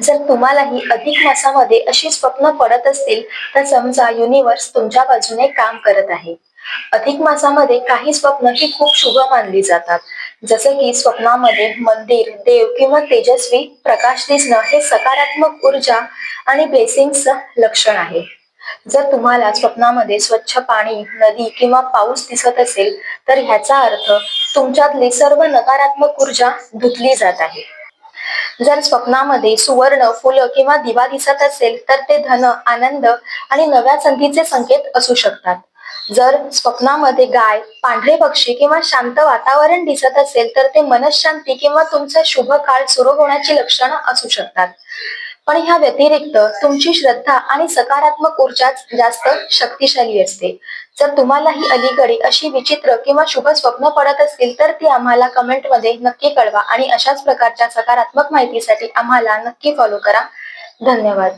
जर तुम्हालाही अधिक मासामध्ये अशी स्वप्न पडत असतील तर समजा युनिव्हर्स तुमच्या बाजूने काम करत आहे. अधिक मासामध्ये काही स्वप्न ही खूप शुभ मानली जातात. जसं की स्वप्नामध्ये मंदिर, देव किंवा तेजस्वी प्रकाश दिसणं हे सकारात्मक ऊर्जा आणि ब्लेसिंग्सचं लक्षण आहे. जर तुम्हाला स्वप्नामध्ये स्वच्छ पाणी, नदी किंवा पाऊस दिसत असेल तर ह्याचा अर्थ तुमच्यातली सर्व नकारात्मक ऊर्जा धुतली जात आहे. जर स्वप्नामध्ये सुवर्ण, फुलं किंवा दिवा दिसत असेल तर ते धन, आनंद आणि नव्या संधीचे संकेत असू शकतात. जर स्वप्नामध्ये गाय, पांढरे पक्षी किंवा शांत वातावरण दिसत असेल तर ते मनःशांती किंवा तुमचा शुभ काळ सुरू होण्याची लक्षणं असू शकतात. पण ह्या व्यतिरिक्त तुमची श्रद्धा आणि सकारात्मक ऊर्जाच जास्त शक्तिशाली असते. जर तुम्हालाही अलीकडे अशी विचित्र किंवा शुभ स्वप्न पडत असतील तर ती आम्हाला कमेंटमध्ये नक्की कळवा आणि अशाच प्रकारच्या सकारात्मक माहितीसाठी आम्हाला नक्की फॉलो करा. धन्यवाद.